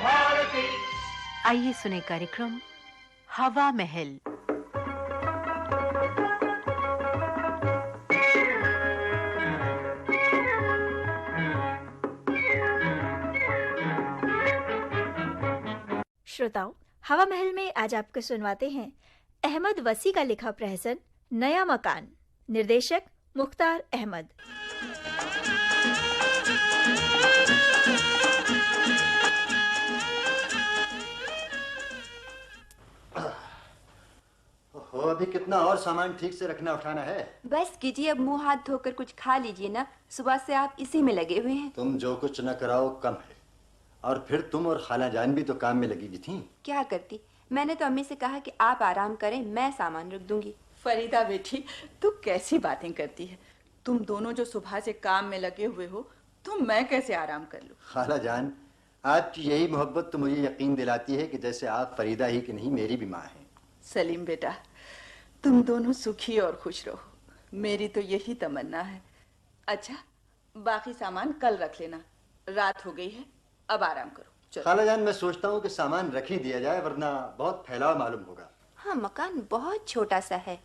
भारती। आइए सुने कार्यक्रम हवा महल। श्रोताओं, हवा महल में आज आपको सुनवाते हैं अहमद वसी का लिखा प्रहसन नया मकान। निर्देशक मुख्तार अहमद। हो अभी कितना और सामान ठीक से रखना उठाना है। बस कीजिए, अब मुंह हाथ धोकर कुछ खा लीजिए ना। सुबह से आप इसी में लगे हुए हैं। तुम जो कुछ न कराओ कम है। और फिर तुम और खाला जान भी तो काम में लगी हुई थी। क्या करती, मैंने तो अम्मी से कहा कि आप आराम करें, मैं सामान रख दूंगी। फरीदा बेटी, तू कैसी बातें करती है। तुम दोनों जो सुबह से काम में लगे हुए हो, तो मैं कैसे आराम कर लूं? खाला जान, आपकी यही मोहब्बत तो मुझे यकीन दिलाती है कि जैसे आप फरीदा ही की नहीं मेरी भी माँ है। सलीम बेटा, तुम दोनों सुखी और खुश रहो, मेरी तो यही तमन्ना है। अच्छा, बाकी सामान कल रख लेना, रात हो गई है, अब आराम करो। चलो। खाला जान, मैं सोचता हूँ कि सामान रख ही दिया जाए, वरना बहुत फैलाव मालूम होगा। हाँ, मकान बहुत छोटा सा है।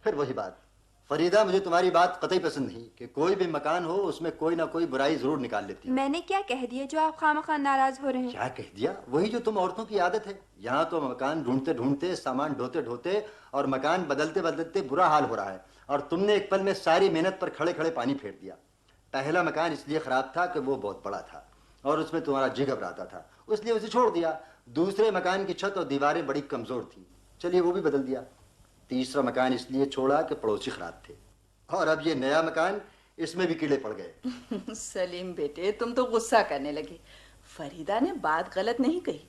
फिर वही बात फरीदा, मुझे तुम्हारी बात कतई पसंद नहीं कि कोई भी मकान हो उसमें कोई ना कोई बुराई जरूर निकाल लेती। मैंने क्या कह दिया जो आप खामखा नाराज हो रहे हैं? क्या कह दिया? वही जो तुम औरतों की आदत है। यहाँ तो मकान ढूंढते ढूंढते, सामान ढोते ढोते और मकान बदलते बदलते बुरा हाल हो रहा है, और तुमने एक पल में सारी मेहनत पर खड़े खड़े पानी फेर दिया। पहला मकान इसलिए खराब था कि वो बहुत बड़ा था और उसमें तुम्हारा जी घबराता था, इसलिए उसे छोड़ दिया। दूसरे मकान की छत और दीवारें बड़ी कमजोर थी, चलिए वो भी बदल दिया। तीसरा मकान इसलिए छोड़ा कि पड़ोसी खराब थे, और अब ये नया मकान, इसमें भी कीड़े पड़ गए। सलीम बेटे, तुम तो गुस्सा करने लगे। फरीदा ने बात गलत नहीं कही,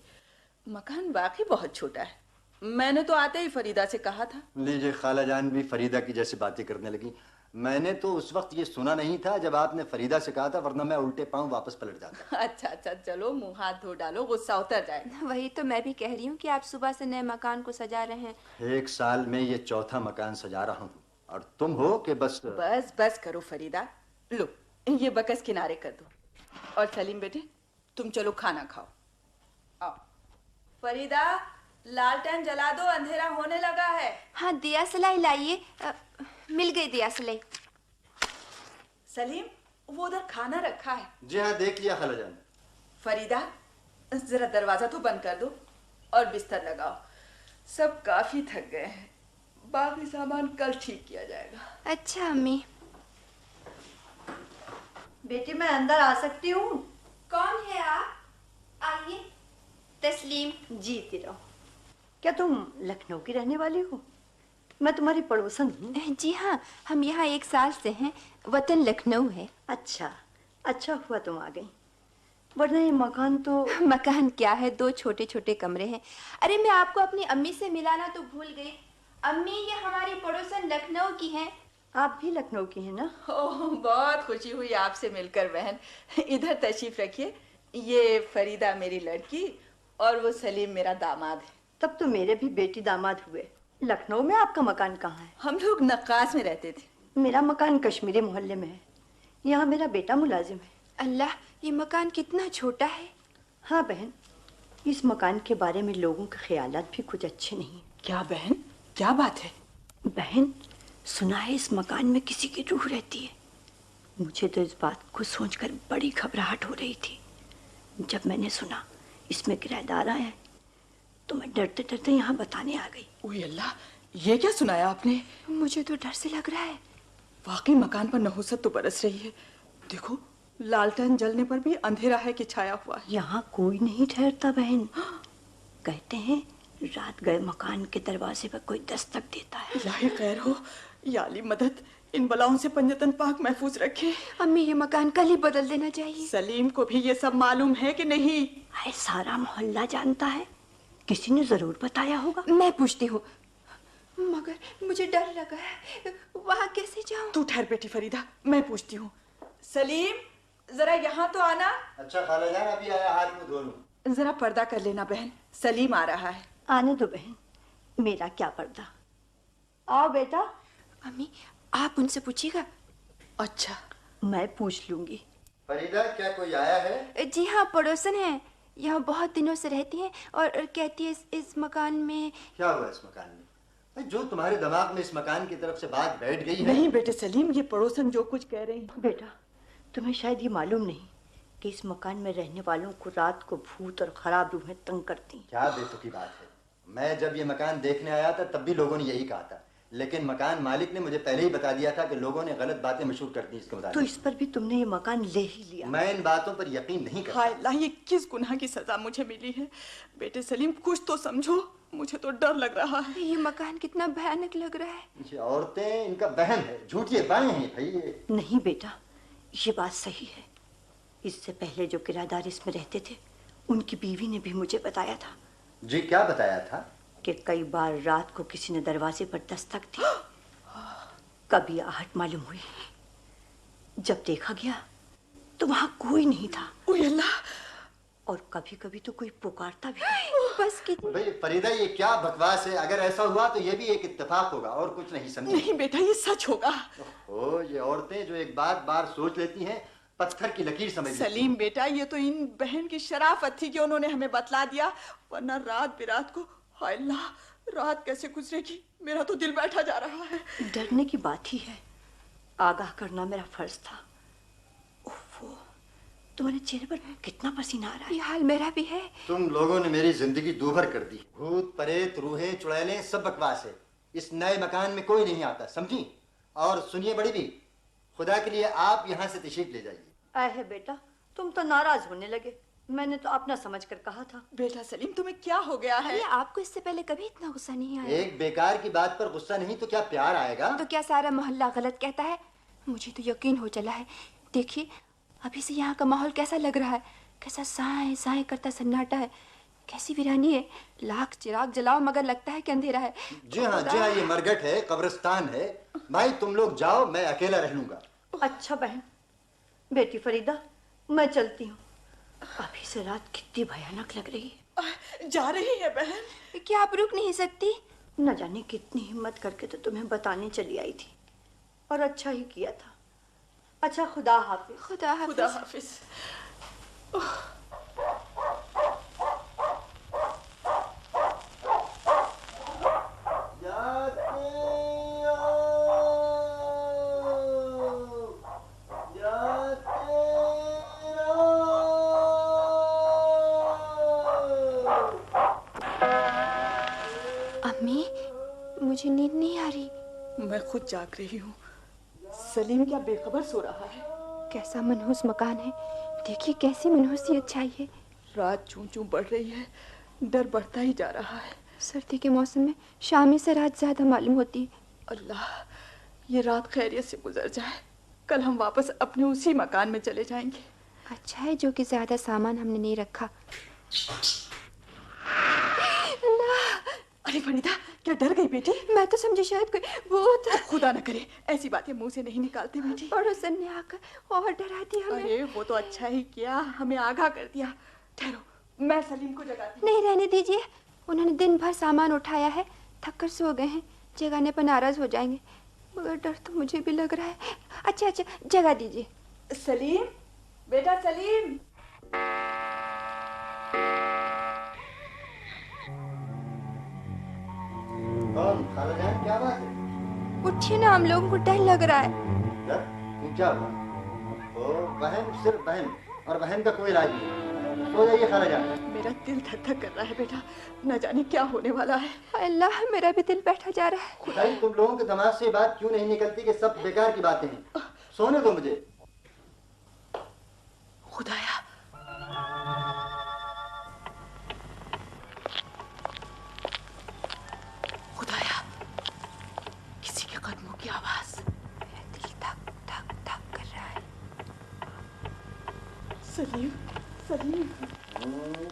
मकान वाकई बहुत छोटा है। मैंने तो आते ही फरीदा से कहा था। लीजिए, खाला जान भी फरीदा की जैसी बातें करने लगी। मैंने तो उस वक्त ये सुना नहीं था जब आपने फरीदा से कहा था, वरना मैं उल्टे पांव वापस पलट जाता। अच्छा अच्छा, चलो मुंह हाथ धो डालो, गुस्सा उतर जाए। वही तो मैं भी कह रही हूँ कि आप सुबह से नए मकान को सजा रहे हैं। 1 साल में ये चौथा मकान सजा रहा हूँ, और तुम हो कि बस बस करो फरीदा। लो, ये बकस किनारे कर दो। और सलीम बेटे, तुम चलो खाना खाओ। आओ। फरीदा, लालटेन जला दो, अंधेरा होने लगा है। हाँ, दिया सलाई लाइए। मिल गई दिया सलाई। सलीम, वो उधर खाना रखा है। जी हाँ, देख लिया खाला जान। फरीदा, जरा दरवाजा तो बंद कर दो और बिस्तर लगाओ। सब काफी थक गए हैं, बाकी सामान कल ठीक किया जाएगा। अच्छा अम्मी। बेटी, मैं अंदर आ सकती हूँ? कौन है आप? आइए। तस्लीम। जीती रहो। क्या तुम लखनऊ की रहने वाली हो? मैं तुम्हारी पड़ोसन हूँ। जी हाँ, हम यहाँ 1 साल से हैं। वतन लखनऊ है। अच्छा, अच्छा हुआ तुम आ गई, वरना ये मकान तो। मकान क्या है, 2 छोटे छोटे कमरे हैं। अरे, मैं आपको अपनी अम्मी से मिलाना तो भूल गई। अम्मी, ये हमारी पड़ोसन लखनऊ की हैं। आप भी लखनऊ की हैं ना? ओह, बहुत खुशी हुई आपसे मिलकर बहन। इधर तशरीफ रखिए। ये फरीदा मेरी लड़की और वो सलीम मेरा दामाद है। तब तो मेरे भी बेटी दामाद हुए। लखनऊ में आपका मकान कहाँ है? हम लोग नक्कास में रहते थे। मेरा मकान कश्मीरी मोहल्ले में है। यहाँ मेरा बेटा मुलाजिम है। अल्लाह, ये मकान कितना छोटा है। हाँ बहन, इस मकान के बारे में लोगों के ख्यालात भी कुछ अच्छे नहीं। क्या बहन, क्या बात है? बहन, सुना है इस मकान में किसी की रूह रहती है। मुझे तो इस बात को सोचकर बड़ी घबराहट हो रही थी। जब मैंने सुना इसमें किराएदार आए हैं, तो मैं डरते डरते यहाँ बताने आ गई। ओए अल्लाह, ये क्या सुनाया आपने? मुझे तो डर से लग रहा है। वाकई मकान पर नहुसत तो बरस रही है। देखो, लालटेन जलने पर भी अंधेरा है कि छाया हुआ है। यहाँ कोई नहीं ठहरता बहन। कहते हैं रात गए मकान के दरवाजे पर कोई दस्तक देता है। इलाही खैर हो, या अली मदद, इन बलाओं से पंजतन पाक महफूज रखे। अम्मी, ये मकान कल ही बदल देना चाहिए। सलीम को भी ये सब मालूम है कि नहीं? हाय, सारा मोहल्ला जानता है, किसी ने जरूर बताया होगा। मैं पूछती हूँ, मगर मुझे डर लगा है, वहाँ कैसे जाऊँ? तू ठहर बेटी फरीदा, मैं पूछती हूँ। सलीम, जरा यहाँ तो आना। अच्छा खाला जान, अभी आया, हाथ मुंह धो लूं। जरा पर्दा कर लेना बहन, सलीम आ रहा है। आने दो बहन, मेरा क्या पर्दा। आओ बेटा। अम्मी, आप उनसे पूछिएगा। अच्छा, मैं पूछ लूंगी। फरीदा, क्या कोई आया है? जी हाँ, पड़ोसन है। यहाँ बहुत दिनों से रहती हैं और कहती है इस मकान में। क्या हुआ इस मकान में? भाई, जो तुम्हारे दिमाग में इस मकान की तरफ से बात बैठ गई है। नहीं बेटे सलीम, ये पड़ोसन जो कुछ कह रही हैं। बेटा, तुम्हें शायद ये मालूम नहीं कि इस मकान में रहने वालों को रात को भूत और खराब रूहें तंग करती हैं। क्या बेतुकी बात है। मैं जब ये मकान देखने आया था तब भी लोगों ने यही कहा था, लेकिन मकान मालिक ने मुझे पहले ही बता दिया था कि लोगों ने गलत बातें मशहूर कर दी इसके तो मुताबिक। इस पर भी तुमने ये मकान ले ही लिया। मैं इन बातों पर यकीन नहीं करता। हाय अल्लाह, ये किस गुनाह की सजा मुझे मिली है। बेटे सलीम, कुछ तो समझो, मुझे तो डर लग रहा है। ये मकान कितना भयानक लग रहा है। ये औरतें, इनका वहम है, झूठी बाएं हैं भाई ये। नहीं बेटा, ये बात सही है। इससे पहले जो किराएदार इसमें रहते थे, उनकी बीवी ने भी मुझे बताया था। जी, क्या बताया था? कि कई बार रात को किसी ने दरवाजे पर दस्तक दी, कभी आहट मालूम हुई। जब देखा गया तो वहां कोई नहीं था। ओए अल्लाह! और कभी कभी तो कोई पुकारता भी था। बस कितनी। भाई फरीदा, ये क्या बकवास है? अगर ऐसा हुआ तो ये भी एक इत्तेफाक होगा और कुछ नहीं, समझी? नहीं बेटा, ये सच होगा। ओ, ये औरतें जो एक बात बार सोच लेती हैं, पत्थर की लकीर समझ लेती हैं। सलीम बेटा, ये तो इन बहन की शराफत थी कि उन्होंने हमें बतला दिया, वरना रात बिरात को, हाय अल्लाह, रात कैसे गुजरेगी, मेरा तो दिल बैठा जा रहा है। डरने की बात ही है, आगाह करना मेरा फर्ज था। ओफो, तुम्हारे चेहरे पर कितना पसीना आ रहा है। ये हाल मेरा भी है। तुम लोगों ने मेरी जिंदगी दूभर कर दी। भूत प्रेत रूहें चुड़ैलें सब बकवास है। इस नए मकान में कोई नहीं आता, समझी? और सुनिए बड़ी भी, खुदा के लिए आप यहाँ से तशरीफ ले जाइए। है बेटा, तुम तो नाराज होने लगे। मैंने तो अपना समझ कर कहा था। बेटा सलीम, तुम्हें क्या हो गया है? अरे आपको इससे पहले कभी इतना गुस्सा नहीं आया। एक बेकार की बात पर गुस्सा नहीं तो क्या प्यार आएगा? तो क्या सारा मोहल्ला गलत कहता है? मुझे तो यकीन हो चला है। देखिए अभी से यहाँ का माहौल कैसा लग रहा है, कैसा साए साए करता सन्नाटा है, कैसी वीरानी है। लाख चिराग जलाओ मगर लगता है कि अंधेरा है। जी हाँ, ये मरघट है, कब्रिस्तान है। भाई तुम लोग जाओ, मैं अकेला रह लूंगा। अच्छा बहन, बेटी फरीदा, मैं चलती हूँ। अभी से रात कितनी भयानक लग रही है। जा रही है बहन? क्या आप रुक नहीं सकती? न जाने कितनी हिम्मत करके तो तुम्हें बताने चली आई थी, और अच्छा ही किया था। अच्छा, खुदा हाफिज। खुदा हाफिज। खुदा हाफिज। अम्मी, मुझे नींद नहीं आ रही। मैं खुद जाग रही हूँ। सलीम क्या बेखबर सो रहा है? कैसा मनहूस मकान है, देखिए कैसी मनहूसियत छाई है। रात चूं चूं बढ़ रही है, डर बढ़ता ही जा रहा है। सर्दी के मौसम में शामी से रात ज्यादा मालूम होती है। अल्लाह, ये रात खैरियत से गुजर जाए, कल हम वापस अपने उसी मकान में चले जाएंगे। अच्छा है जो कि ज्यादा सामान हमने नहीं रखा। अरे फरीदा, क्या डर गई बेटी? मैं तो समझी शायद कोई भूत। खुदा न करे, ऐसी बातें मुंह से नहीं निकालती बेटी। पड़ोसन ने आकर और डरा दिया हमें। अरे वो तो अच्छा ही किया, हमें आगाह कर दिया। ठहरो, मैं सलीम को जगाती। नहीं रहने दीजिए, उन्होंने दिन भर सामान उठाया है, थक कर सो गए हैं, जगाने पर नाराज हो जाएंगे। मगर डर तो मुझे भी लग रहा है। अच्छा जगा दीजिए। सलीम, बेटा सलीम। कौन? खालाजान, क्या बात है? उठिए ना, हम लोगों को डर लग रहा है। डर? क्यों, क्या हुआ? ओ, वहम, सिर्फ वहम, और वहम का कोई इलाज नहीं। सो जाइए खालाजान। मेरा दिल धक धक कर रहा है बेटा, न जाने क्या होने वाला है। अल्लाह, मेरा भी दिल बैठा जा रहा है। खुदाई, तुम लोगों के दिमाग से ये बात क्यों नहीं निकलती कि सब बेकार की बातें हैं? सोने दो मुझे। खुदाया, खुदाया, किसी के कदमों की आवाज। मेरा दिल धक धक धक कर रहा है। सलीम, सलीम।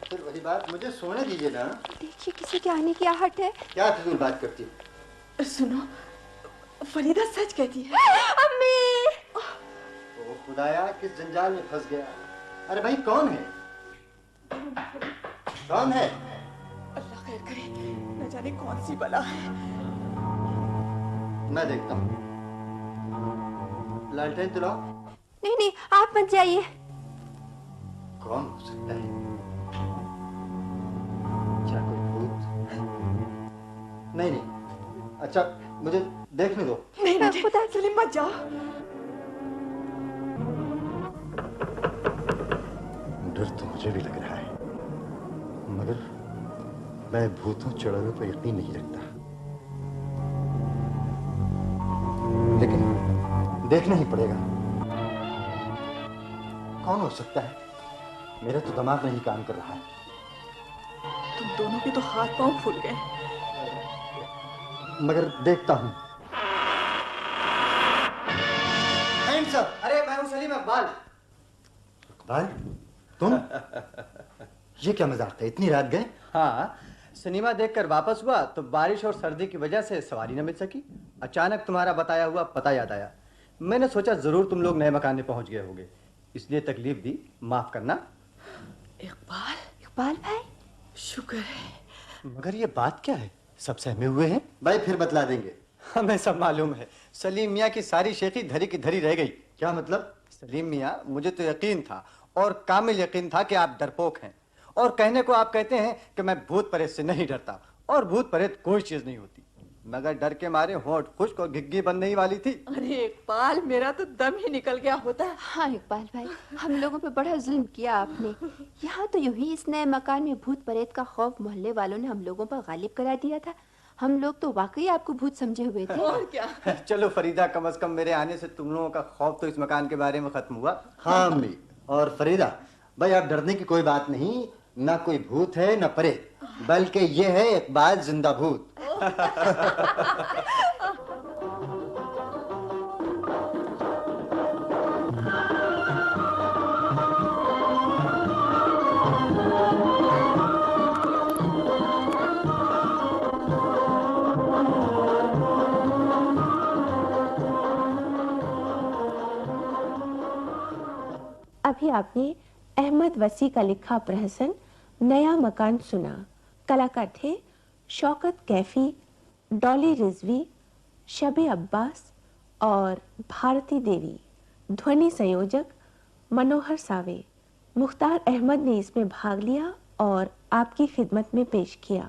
फिर वही बात, मुझे सोने दीजिए ना। देखिए किसी के आने की आहट है। क्या फिजूल बात करती हो? सुनो, फरीदा सच कहती है। अम्मी! ओ खुदाया, किस जंजाल में फंस गया। अरे भाई, कौन है? कौन है? अल्लाह खैर करे, न जाने कौन सी बला है। मैं देखता हूँ। लालटेन जलाओ। नहीं, आप मत जाइए। कौन हो सकता है? नहीं नहीं, अच्छा मुझे देखने दो। नहीं बेटे, सलीम मत जाओ। डर तो मुझे भी लग रहा है, मगर मैं भूतों चुड़ैलों पर यकीन नहीं रखता, लेकिन देखना ही पड़ेगा। कौन हो सकता है? मेरा तो दिमाग नहीं काम कर रहा है। तुम दोनों के तो हाथ पांव फूल गए। मगर देखता हूं। अरे मैं हूं सलीम इकबाल। इकबाल, तुम? ये क्या मजाक था, इतनी रात गए? हाँ, सिनेमा देखकर वापस हुआ तो बारिश और सर्दी की वजह से सवारी न मिल सकी। अचानक तुम्हारा बताया हुआ पता याद आया। मैंने सोचा जरूर तुम लोग नए मकान में पहुंच गए होगे, इसलिए तकलीफ दी, माफ करना। इकबाल, इकबाल भाई, शुक्र है। मगर ये बात क्या है, सब सहमे हुए हैं? भाई फिर बतला देंगे। हमें सब मालूम है। सलीम मियाँ की सारी शेखी धरी की धरी रह गई। क्या मतलब? सलीम मियाँ, मुझे तो यकीन था और कामिल यकीन था कि आप डरपोक हैं, और कहने को आप कहते हैं कि मैं भूत प्रेत से नहीं डरता, और भूत प्रेत कोई चीज नहीं होती, मगर डर के मारे होंठ खुश्क और घिग्गी बनने ही वाली थी। अरे इकबाल, मेरा तो दम ही निकल गया होता। हाँ इकबाल भाई, हम लोगों पे बड़ा जुल्म किया आपने। यहाँ तो यूं ही इस नए मकान में भूत प्रेत का खौफ मोहल्ले वालों ने हम लोगों पर गालिब करा दिया था। हम लोग तो वाकई आपको भूत समझे हुए थे। और क्या। चलो फरीदा, कम से कम मेरे आने से तुम लोगों का खौफ तो इस मकान के बारे में खत्म हुआ। हाँ अम्मी और फरीदा भाई, आप डरने की कोई बात नहीं, ना कोई भूत है ना प्रेत, बल्कि ये है इकबाल जिंदा भूत। अभी आपने अहमद वसी का लिखा प्रहसन नया मकान सुना। कलाकार थे शौकत कैफी, डॉली रिजवी, शबे अब्बास और भारती देवी। ध्वनि संयोजक मनोहर सावे। मुख्तार अहमद ने इसमें भाग लिया और आपकी खिदमत में पेश किया।